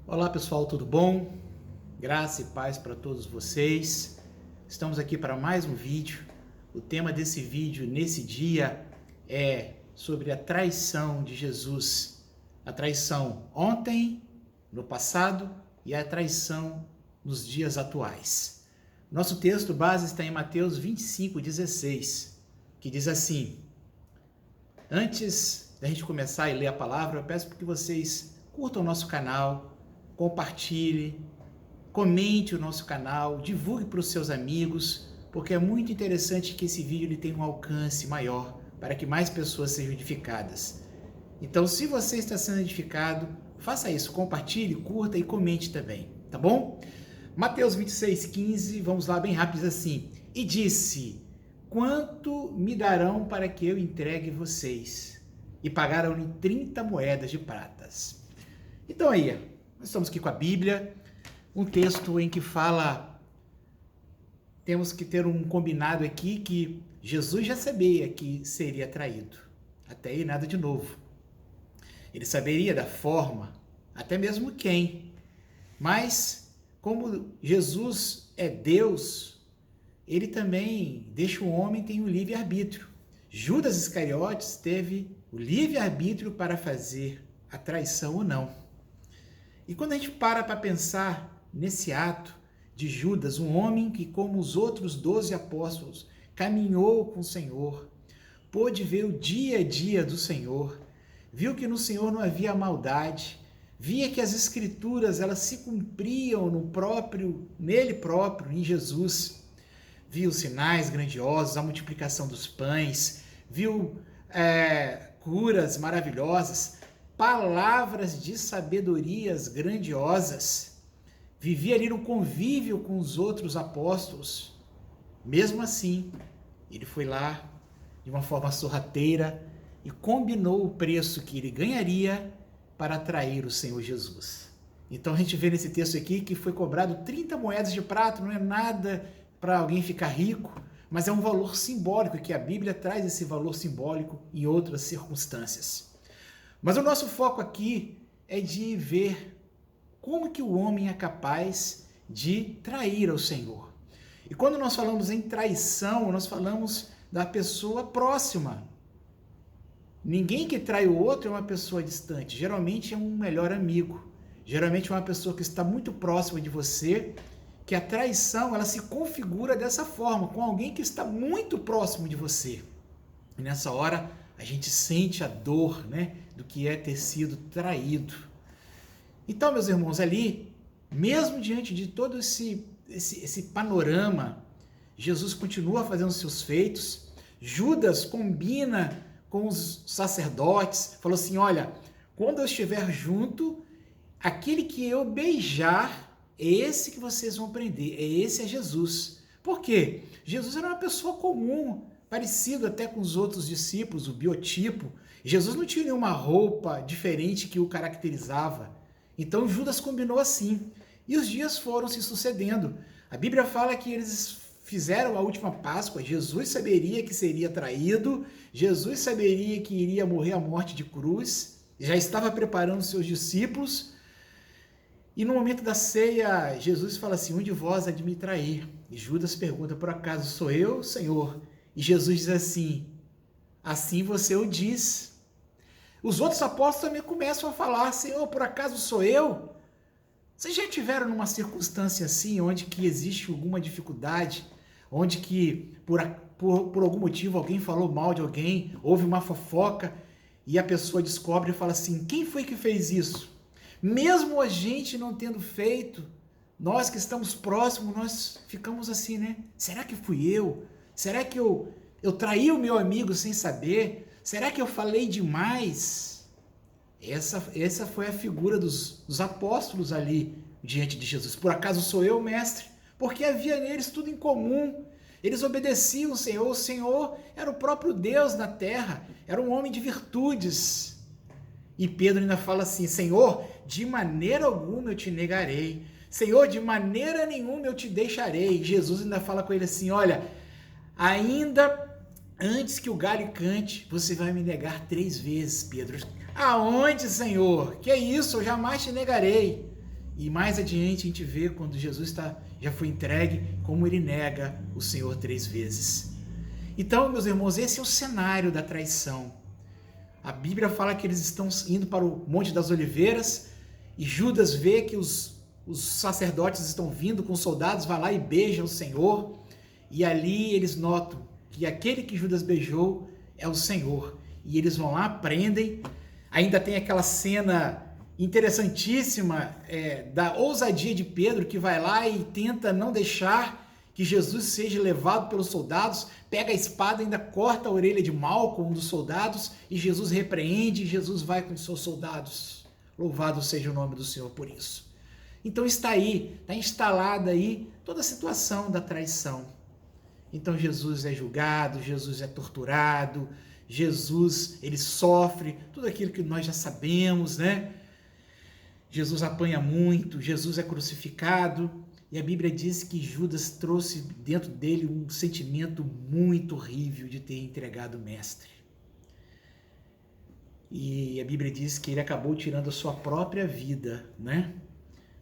Olá pessoal, tudo bom? Graça e paz para todos vocês. Estamos aqui para mais um vídeo. O tema desse vídeo nesse dia é sobre a traição de Jesus. A traição ontem, no passado e a traição nos dias atuais. Nosso texto base está em Mateus 25:16, que diz assim: Antes da gente começar a ler a palavra, eu peço que vocês curtam o nosso canal, compartilhe, comente o nosso canal, divulgue para os seus amigos, porque é muito interessante que esse vídeo ele tenha um alcance maior para que mais pessoas sejam edificadas. Então, se você está sendo edificado, faça isso, compartilhe, curta e comente também, tá bom? Mateus 26:15, vamos lá bem rápido assim. E disse: Quanto me darão para que eu entregue vocês? E pagaram-lhe 30 moedas de pratas. Então aí, nós estamos aqui com a Bíblia, um texto em que fala, temos que ter um combinado aqui que Jesus já sabia que seria traído. Até aí nada de novo. Ele saberia da forma, até mesmo quem. Mas, como Jesus é Deus, ele também deixa o homem ter um livre-arbítrio. Judas Iscariotes teve o livre-arbítrio para fazer a traição ou não. E quando a gente para pensar nesse ato de Judas, um homem que, como os outros 12 apóstolos, caminhou com o Senhor, pôde ver o dia a dia do Senhor, viu que no Senhor não havia maldade, via que as Escrituras elas se cumpriam nele próprio, em Jesus, viu sinais grandiosos, a multiplicação dos pães, viu curas maravilhosas, palavras de sabedorias grandiosas, vivia ali no convívio com os outros apóstolos. Mesmo assim, ele foi lá de uma forma sorrateira e combinou o preço que ele ganharia para atrair o Senhor Jesus. Então a gente vê nesse texto aqui que foi cobrado 30 moedas de prata, não é nada para alguém ficar rico, mas é um valor simbólico, que a Bíblia traz esse valor simbólico em outras circunstâncias. Mas o nosso foco aqui é de ver como que o homem é capaz de trair ao Senhor. E quando nós falamos em traição, nós falamos da pessoa próxima. Ninguém que trai o outro é uma pessoa distante. Geralmente é um melhor amigo. Geralmente é uma pessoa que está muito próxima de você, que a traição ela se configura dessa forma, com alguém que está muito próximo de você. E nessa hora a gente sente a dor, do que é ter sido traído. Então, meus irmãos, ali, mesmo diante de todo esse panorama, Jesus continua fazendo seus feitos. Judas combina com os sacerdotes, falou assim: olha, quando eu estiver junto, aquele que eu beijar, é esse que vocês vão prender, esse é Jesus. Por quê? Jesus era uma pessoa comum, parecido até com os outros discípulos, o biotipo. Jesus não tinha nenhuma roupa diferente que o caracterizava. Então Judas combinou assim. E os dias foram se sucedendo. A Bíblia fala que eles fizeram a última Páscoa. Jesus saberia que seria traído. Jesus saberia que iria morrer a morte de cruz. Já estava preparando seus discípulos. E no momento da ceia, Jesus fala assim: um de vós há de me trair. E Judas pergunta: por acaso sou eu, Senhor? E Jesus diz assim você o diz. Os outros apóstolos também começam a falar: Senhor, por acaso sou eu? Vocês já tiveram numa circunstância assim, onde que existe alguma dificuldade, onde que por algum motivo alguém falou mal de alguém, houve uma fofoca, e a pessoa descobre e fala assim: quem foi que fez isso? Mesmo a gente não tendo feito, nós que estamos próximos, nós ficamos assim, Será que fui eu? Será que eu traí o meu amigo sem saber? Será que eu falei demais? Essa foi a figura dos apóstolos ali diante de Jesus. Por acaso sou eu, mestre? Porque havia neles tudo em comum. Eles obedeciam o Senhor. O Senhor era o próprio Deus na terra. Era um homem de virtudes. E Pedro ainda fala assim: Senhor, de maneira alguma eu te negarei. Senhor, de maneira nenhuma eu te deixarei. Jesus ainda fala com ele assim: olha, ainda antes que o galho cante, você vai me negar 3 vezes, Pedro. Aonde, Senhor? Que isso? Eu jamais te negarei. E mais adiante a gente vê quando Jesus já foi entregue, como ele nega o Senhor 3 vezes. Então, meus irmãos, esse é o cenário da traição. A Bíblia fala que eles estão indo para o Monte das Oliveiras e Judas vê que os sacerdotes estão vindo com soldados, vai lá e beija o Senhor. E ali eles notam que aquele que Judas beijou é o Senhor. E eles vão lá, prendem. Ainda tem aquela cena interessantíssima da ousadia de Pedro, que vai lá e tenta não deixar que Jesus seja levado pelos soldados, pega a espada e ainda corta a orelha de Malco, um dos soldados, e Jesus repreende, e Jesus vai com os seus soldados. Louvado seja o nome do Senhor por isso. Então está aí, está instalada aí toda a situação da traição. Então Jesus é julgado, Jesus é torturado, Jesus, ele sofre tudo aquilo que nós já sabemos, né? Jesus apanha muito, Jesus é crucificado, e a Bíblia diz que Judas trouxe dentro dele um sentimento muito horrível de ter entregado o mestre. E a Bíblia diz que ele acabou tirando a sua própria vida, né?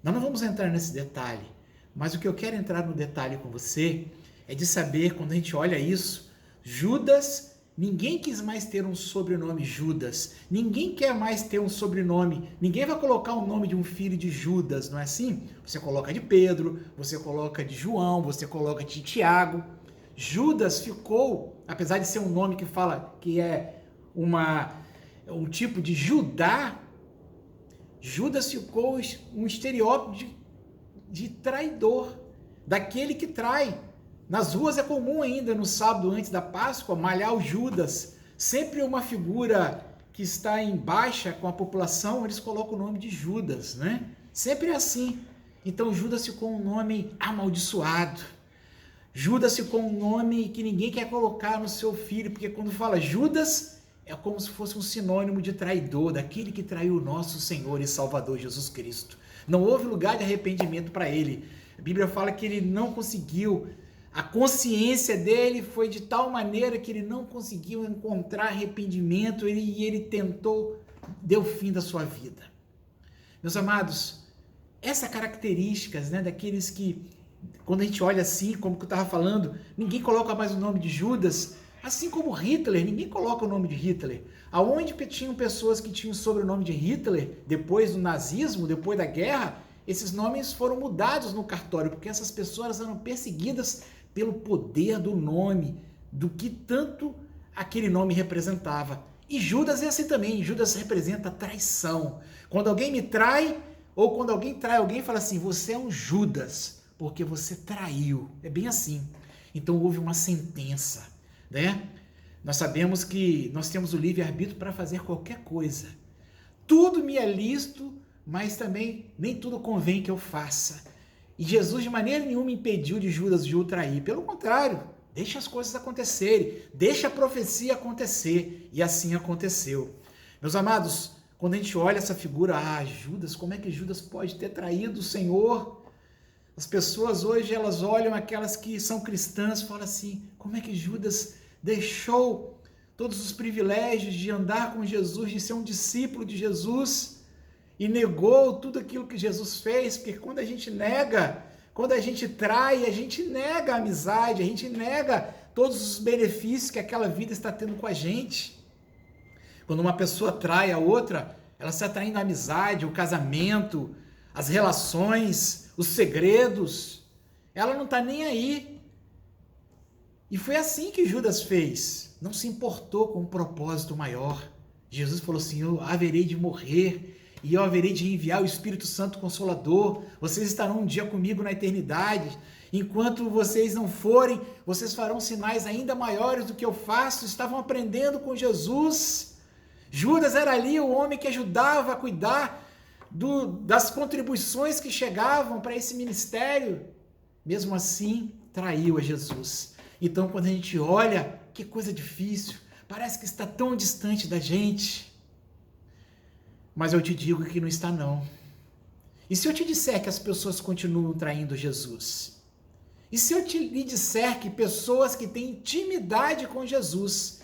Nós não vamos entrar nesse detalhe, mas o que eu quero entrar no detalhe com você é de saber, quando a gente olha isso, Judas, ninguém quis mais ter um sobrenome Judas, ninguém quer mais ter um sobrenome, ninguém vai colocar o nome de um filho de Judas, não é assim? Você coloca de Pedro, você coloca de João, você coloca de Tiago. Judas ficou, apesar de ser um nome que fala que é um tipo de Judá, Judas ficou um estereótipo de traidor, daquele que trai. Nas ruas é comum ainda, no sábado antes da Páscoa, malhar o Judas. Sempre uma figura que está em baixa com a população, eles colocam o nome de Judas, né? Sempre é assim. Então Judas ficou um nome amaldiçoado. Judas ficou um nome que ninguém quer colocar no seu filho, porque quando fala Judas, é como se fosse um sinônimo de traidor, daquele que traiu o nosso Senhor e Salvador Jesus Cristo. Não houve lugar de arrependimento para ele. A Bíblia fala que ele não conseguiu. A consciência dele foi de tal maneira que ele não conseguiu encontrar arrependimento e ele tentou, deu fim da sua vida. Meus amados, essas características, né, daqueles que, quando a gente olha assim, como que eu estava falando, ninguém coloca mais o nome de Judas, assim como Hitler, ninguém coloca o nome de Hitler. Aonde tinham pessoas que tinham o sobrenome de Hitler, depois do nazismo, depois da guerra, esses nomes foram mudados no cartório, porque essas pessoas eram perseguidas pelo poder do nome, do que tanto aquele nome representava. E Judas é assim também, Judas representa traição. Quando alguém me trai, ou quando alguém trai alguém, fala assim, você é um Judas, porque você traiu. É bem assim. Então houve uma sentença, né? Nós sabemos que nós temos o livre-arbítrio para fazer qualquer coisa. Tudo me é lícito, mas também nem tudo convém que eu faça. E Jesus de maneira nenhuma impediu de Judas de o trair. Pelo contrário, deixa as coisas acontecerem, deixa a profecia acontecer. E assim aconteceu. Meus amados, quando a gente olha essa figura, Judas, como é que Judas pode ter traído o Senhor? As pessoas hoje, elas olham aquelas que são cristãs e falam assim, como é que Judas deixou todos os privilégios de andar com Jesus, de ser um discípulo de Jesus, e negou tudo aquilo que Jesus fez, porque quando a gente nega, quando a gente trai, a gente nega a amizade, a gente nega todos os benefícios que aquela vida está tendo com a gente. Quando uma pessoa trai a outra, ela está traindo a amizade, o casamento, as relações, os segredos. Ela não está nem aí. E foi assim que Judas fez. Não se importou com um propósito maior. Jesus falou assim, eu haverei de morrer e eu haverei de enviar o Espírito Santo Consolador. Vocês estarão um dia comigo na eternidade. Enquanto vocês não forem, vocês farão sinais ainda maiores do que eu faço. Estavam aprendendo com Jesus. Judas era ali o homem que ajudava a cuidar das contribuições que chegavam para esse ministério. Mesmo assim, traiu a Jesus. Então, quando a gente olha, que coisa difícil. Parece que está tão distante da gente. Mas eu te digo que não está não. E se eu te disser que as pessoas continuam traindo Jesus? E se eu lhe disser que pessoas que têm intimidade com Jesus,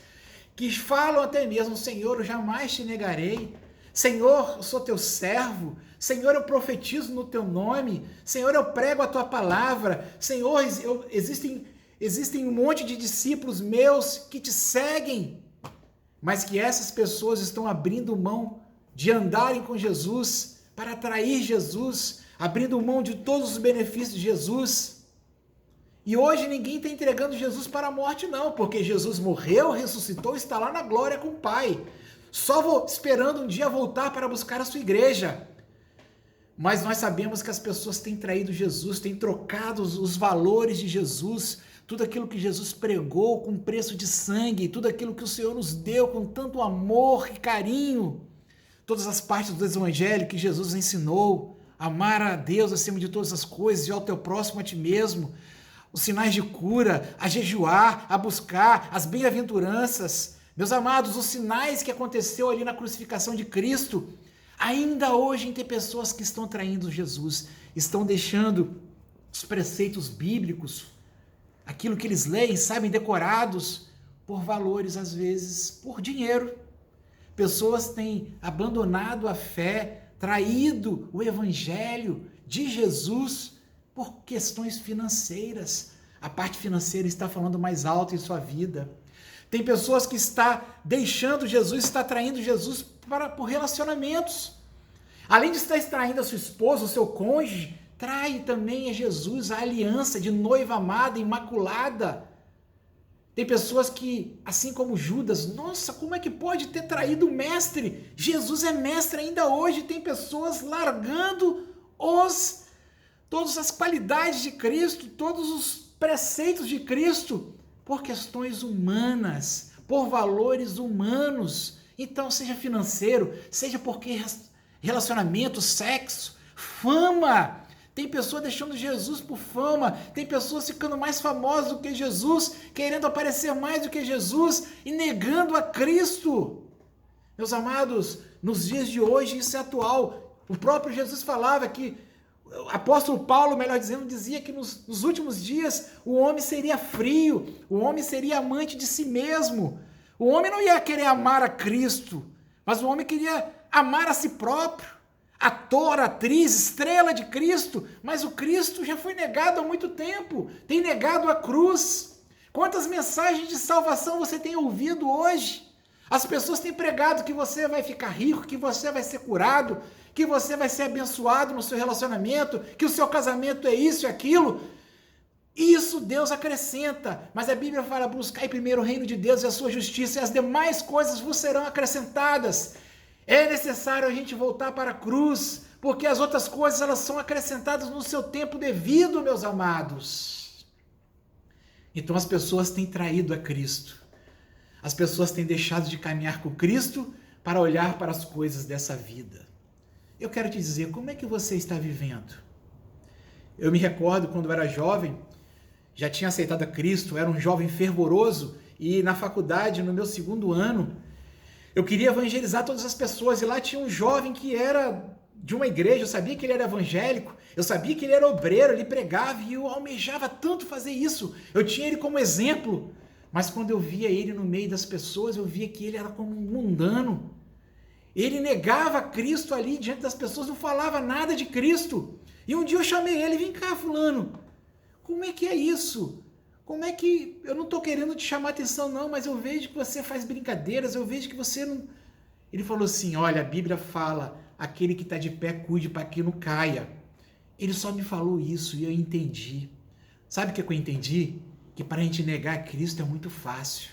que falam até mesmo, Senhor, eu jamais te negarei, Senhor, eu sou teu servo. Senhor, eu profetizo no teu nome. Senhor, eu prego a tua palavra. Senhor, existem um monte de discípulos meus que te seguem, mas que essas pessoas estão abrindo mão de andarem com Jesus para atrair Jesus, abrindo mão de todos os benefícios de Jesus. E hoje ninguém está entregando Jesus para a morte, não, porque Jesus morreu, ressuscitou, está lá na glória com o Pai. Só esperando um dia voltar para buscar a sua igreja. Mas nós sabemos que as pessoas têm traído Jesus, têm trocado os valores de Jesus, tudo aquilo que Jesus pregou com preço de sangue, tudo aquilo que o Senhor nos deu com tanto amor e carinho, todas as partes do evangelho que Jesus ensinou, amar a Deus acima de todas as coisas e ao teu próximo a ti mesmo, os sinais de cura, a jejuar, a buscar, as bem-aventuranças. Meus amados, os sinais que aconteceu ali na crucificação de Cristo, ainda hoje tem pessoas que estão traindo Jesus, estão deixando os preceitos bíblicos, aquilo que eles leem, sabem decorados, por valores, às vezes, por dinheiro. Pessoas têm abandonado a fé, traído o evangelho de Jesus por questões financeiras. A parte financeira está falando mais alto em sua vida. Tem pessoas que estão deixando Jesus, está traindo Jesus por relacionamentos. Além de estar traindo a sua esposa, o seu cônjuge, trai também a Jesus, a aliança de noiva amada, imaculada. Tem pessoas que, assim como Judas, nossa, como é que pode ter traído o mestre? Jesus é mestre ainda hoje. Tem pessoas largando todas as qualidades de Cristo, todos os preceitos de Cristo, por questões humanas, por valores humanos. Então, seja financeiro, seja porque relacionamento, sexo, fama. Tem pessoas deixando Jesus por fama, tem pessoas ficando mais famosas do que Jesus, querendo aparecer mais do que Jesus e negando a Cristo. Meus amados, nos dias de hoje isso é atual. O próprio Jesus falava que, o apóstolo Paulo, melhor dizendo, dizia que nos últimos dias o homem seria frio, o homem seria amante de si mesmo. O homem não ia querer amar a Cristo, mas o homem queria amar a si próprio. Ator, atriz, estrela de Cristo, mas o Cristo já foi negado há muito tempo, tem negado a cruz. Quantas mensagens de salvação você tem ouvido hoje? As pessoas têm pregado que você vai ficar rico, que você vai ser curado, que você vai ser abençoado no seu relacionamento, que o seu casamento é isso e aquilo. Isso Deus acrescenta, mas a Bíblia fala: buscai primeiro o reino de Deus e a sua justiça, e as demais coisas vos serão acrescentadas. É necessário a gente voltar para a cruz, porque as outras coisas elas são acrescentadas no seu tempo devido, meus amados. Então as pessoas têm traído a Cristo. As pessoas têm deixado de caminhar com Cristo para olhar para as coisas dessa vida. Eu quero te dizer, como é que você está vivendo? Eu me recordo quando eu era jovem, já tinha aceitado a Cristo, era um jovem fervoroso, e na faculdade, no meu 2º ano, eu queria evangelizar todas as pessoas, e lá tinha um jovem que era de uma igreja, eu sabia que ele era evangélico, eu sabia que ele era obreiro, ele pregava, e eu almejava tanto fazer isso, eu tinha ele como exemplo, mas quando eu via ele no meio das pessoas, eu via que ele era como um mundano, ele negava Cristo ali diante das pessoas, não falava nada de Cristo, e um dia eu chamei ele: vem cá, fulano, como é que é isso? Como é que... eu não estou querendo te chamar atenção não, mas eu vejo que você faz brincadeiras, eu vejo que você não... Ele falou assim: olha, a Bíblia fala, aquele que está de pé cuide para que não caia. Ele só me falou isso e eu entendi. Sabe o que eu entendi? Que para a gente negar Cristo é muito fácil.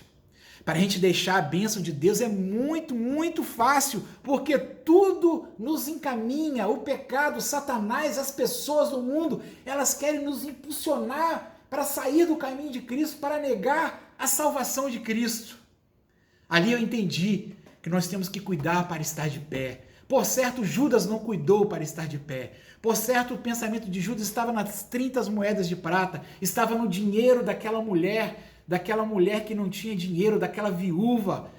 Para a gente deixar a bênção de Deus é muito, muito fácil, porque tudo nos encaminha, o pecado, Satanás, as pessoas do mundo, elas querem nos impulsionar para sair do caminho de Cristo, para negar a salvação de Cristo. Ali eu entendi que nós temos que cuidar para estar de pé. Por certo, Judas não cuidou para estar de pé. Por certo, o pensamento de Judas estava nas 30 moedas de prata, estava no dinheiro daquela mulher que não tinha dinheiro, daquela viúva.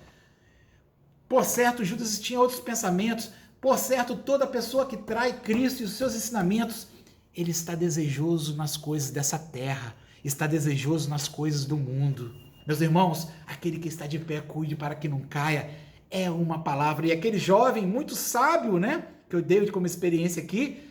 Por certo, Judas tinha outros pensamentos. Por certo, toda pessoa que trai Cristo e os seus ensinamentos, ele está desejoso nas coisas dessa terra, está desejoso nas coisas do mundo. Meus irmãos, aquele que está de pé, cuide para que não caia. é uma palavra. E aquele jovem muito sábio, né, que eu dei como experiência aqui,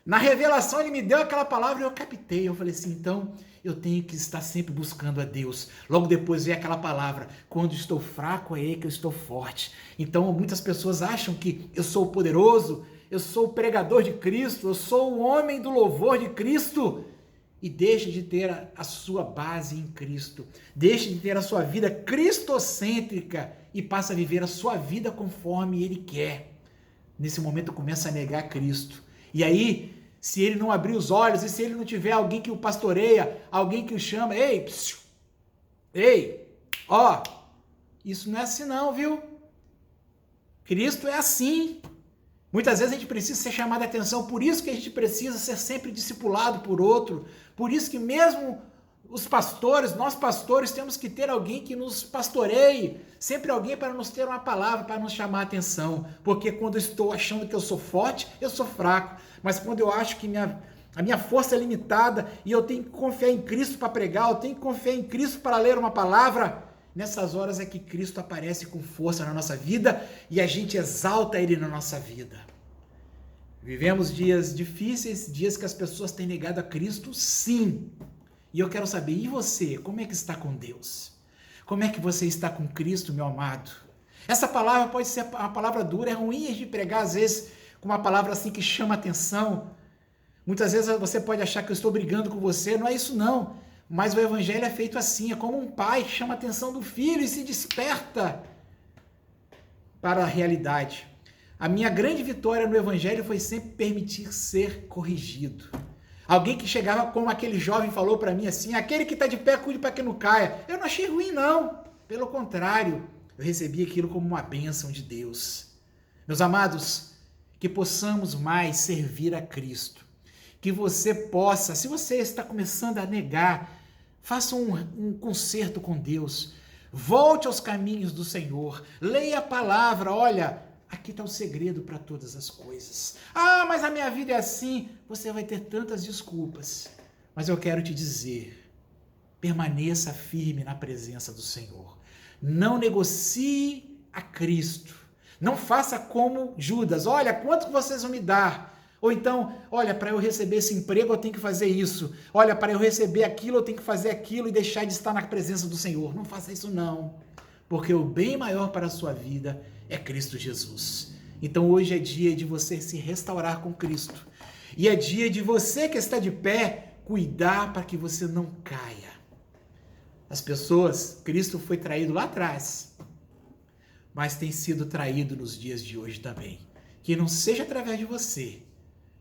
na revelação ele me deu aquela palavra e eu captei. Eu falei assim, então eu tenho que estar sempre buscando a Deus. Logo depois veio aquela palavra, quando estou fraco é aí que eu estou forte. Então muitas pessoas acham que eu sou poderoso, eu sou o pregador de Cristo, eu sou o homem do louvor de Cristo. E deixa de ter a sua base em Cristo. Deixa de ter a sua vida cristocêntrica e passa a viver a sua vida conforme Ele quer. Nesse momento começa a negar Cristo. E aí, se ele não abrir os olhos, e se ele não tiver alguém que o pastoreia, alguém que o chama, ó, isso não é assim não, viu? Cristo é assim. Muitas vezes a gente precisa ser chamado a atenção, por isso que a gente precisa ser sempre discipulado por outro, por isso que mesmo os pastores, nós pastores, temos que ter alguém que nos pastoreie, sempre alguém para nos ter uma palavra, para nos chamar a atenção, porque quando eu estou achando que eu sou forte, eu sou fraco, mas quando eu acho que a minha força é limitada e eu tenho que confiar em Cristo para pregar, eu tenho que confiar em Cristo para ler uma palavra, nessas horas é que Cristo aparece com força na nossa vida e a gente exalta Ele na nossa vida. Vivemos dias difíceis, dias que as pessoas têm negado a Cristo, sim. E eu quero saber, e você, como é que está com Deus? Como é que você está com Cristo, meu amado? Essa palavra pode ser uma palavra dura, é ruim de pregar, às vezes, com uma palavra assim que chama atenção. Muitas vezes você pode achar que eu estou brigando com você, não é isso não. Mas o evangelho é feito assim, é como um pai que chama a atenção do filho e se desperta para a realidade. A minha grande vitória no evangelho foi sempre permitir ser corrigido. Alguém que chegava como aquele jovem falou para mim assim, aquele que está de pé, cuide para que não caia. Eu não achei ruim não, pelo contrário, eu recebi aquilo como uma bênção de Deus. Meus amados, que possamos mais servir a Cristo. Que você possa, se você está começando a negar, faça um concerto com Deus. Volte aos caminhos do Senhor. Leia a palavra. Olha, aqui está o segredo para todas as coisas. Ah, mas a minha vida é assim. Você vai ter tantas desculpas. Mas eu quero te dizer, permaneça firme na presença do Senhor. Não negocie a Cristo. Não faça como Judas. Olha, quanto vocês vão me dar? Ou então, olha, para eu receber esse emprego eu tenho que fazer isso. Olha, para eu receber aquilo eu tenho que fazer aquilo e deixar de estar na presença do Senhor. Não faça isso não, porque o bem maior para a sua vida é Cristo Jesus. Então hoje é dia de você se restaurar com Cristo. E é dia de você que está de pé cuidar para que você não caia. As pessoas, Cristo foi traído lá atrás, mas tem sido traído nos dias de hoje também. Que não seja através de você,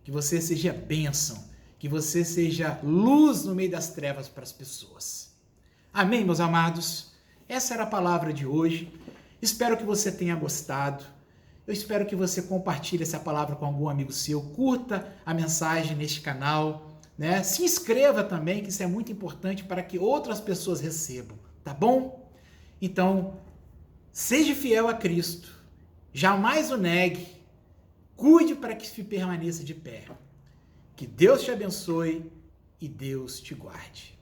que você seja bênção, que você seja luz no meio das trevas para as pessoas. Amém, meus amados? Essa era a palavra de hoje. Espero que você tenha gostado. Eu espero que você compartilhe essa palavra com algum amigo seu. Curta a mensagem neste canal, né? Se inscreva também, que isso é muito importante para que outras pessoas recebam, tá bom? Então, seja fiel a Cristo. Jamais o negue. Cuide para que se permaneça de pé. Que Deus te abençoe e Deus te guarde.